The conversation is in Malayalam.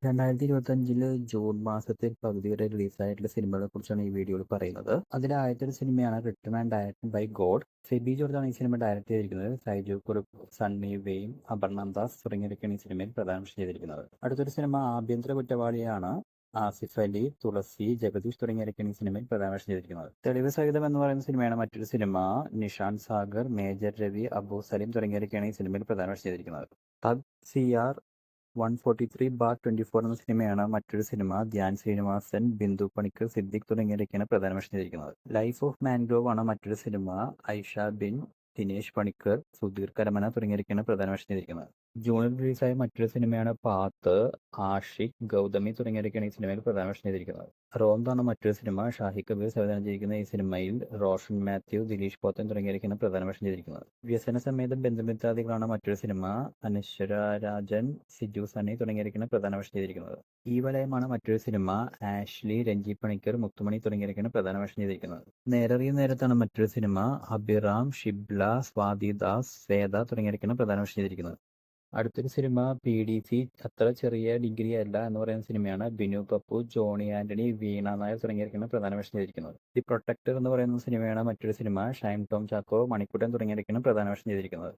2025 ജൂൺ മാസത്തിൽ പകുതി വരെ റിലീസായിട്ടുള്ള സിനിമകളെ കുറിച്ചാണ് ഈ വീഡിയോയിൽ പറയുന്നത്. അതിൽ ആദ്യത്തെ ഒരു സിനിമയാണ് written and directed by God. Febi ജോർജാണ് ഈ സിനിമ ഡയറക്റ്റ് ചെയ്തിരിക്കുന്നത്. സൈജു കുറുപ്പ്, സണ്ണി വെയിൻ, അപർണ ദാസ് തുടങ്ങിയവരൊക്കെയാണ് ഈ സിനിമയിൽ പ്രദാനം ചെയ്തിരിക്കുന്നത്. അടുത്തൊരു സിനിമ ആഭ്യന്തര കുറ്റവാളിയാണ്. ആസിഫ് അലി, തുളസി, ജഗദീഷ് തുടങ്ങിയവരൊക്കെയാണ് ഈ സിനിമയിൽ പ്രദാനം ചെയ്തിരിക്കുന്നത്. തെളിവ് സഹിതം എന്ന് പറയുന്ന സിനിമയാണ് മറ്റൊരു സിനിമ. നിഷാന്ത് സാഗർ, മേജർ രവി, അബു സലീം തുടങ്ങിയവരൊക്കെയാണ് ഈ സിനിമയിൽ പ്രദാനം ചെയ്തിരിക്കുന്നത്. തഗ് CR 143/24 എന്ന സിനിമയാണ് മറ്റൊരു സിനിമ. ധ്യാൻ ശ്രീനിവാസൻ, ബിന്ദു പണിക്കർ, സിദ്ദിഖ് തുടങ്ങിയവരൊക്കെയാണ് പ്രധാന വേഷം ചെയ്തിരിക്കുന്നത്. ലൈഫ് ഓഫ് മാൻഗ്രോവ് ആണ് മറ്റൊരു സിനിമ. ഐഷ ബിൻ, ദിനേശ് പണിക്കർ, സുധീർ കരമന തുടങ്ങിയവരൊക്കെയാണ് പ്രധാന വേഷം ചെയ്തിരിക്കുന്നത്. ജൂണിൽ റിലീസായ മറ്റൊരു സിനിമയാണ് പാത്ത്. ആഷിഖ്, ഗൗതമി തുടങ്ങിയവരൊക്കെയാണ് ഈ സിനിമയിൽ പ്രധാന വേഷം ചെയ്തിരിക്കുന്നത്. റോന്താണ് മറ്റൊരു സിനിമ. ഷാഹി കബീർ സംവിധാനം ചെയ്തിരിക്കുന്ന ഈ സിനിമയിൽ റോഷൻ മാത്യു, ദിലീഷ് പോത്തൻ തുടങ്ങിയവരൊക്കെയാണ് പ്രധാന വേഷം ചെയ്തിരിക്കുന്നത്. വ്യസന സമേതം ബന്ധുമിത്രാദികളാണ് മറ്റൊരു സിനിമ. അനശ്വര രാജൻ, സിജു സണ്ണി തുടങ്ങിയവരൊക്കെയാണ് പ്രധാന വേഷം ചെയ്തിരിക്കുന്നത്. ഈ വലയമാണ് മറ്റൊരു സിനിമ. ആഷ്ലി, രഞ്ജി പണിക്കർ, മുത്തുമണി തുടങ്ങിയവരൊക്കെയാണ് പ്രധാന വേഷം ചെയ്തിരിക്കുന്നത്. നേരറിയ നേരത്താണ് മറ്റൊരു സിനിമ. അഭിറാം, ഷിബ്ല, സ്വാതി ദാസ്, ശ്വേത തുടങ്ങിയവരൊക്കെയാണ് പ്രധാന വേഷം ചെയ്തിരിക്കുന്നത്. അടുത്തൊരു സിനിമ PDC അത്ര ചെറിയ ഡിഗ്രി അല്ല എന്ന് പറയുന്ന സിനിമയാണ്. ബിനു പപ്പു, ജോണി ആന്റണി, വീണ നായർ തുടങ്ങിയവരൊക്കെയാണ് പ്രധാന വേഷം ചെയ്തിരിക്കുന്നത്. ദി പ്രൊട്ടക്ടർ എന്ന് പറയുന്ന സിനിമയാണ് മറ്റൊരു സിനിമ. ഷൈൻ ടോം ചാക്കോ, മണിക്കുട്ടൻ തുടങ്ങിയവരൊക്കെയാണ് പ്രധാന വേഷം ചെയ്തിരിക്കുന്നത്.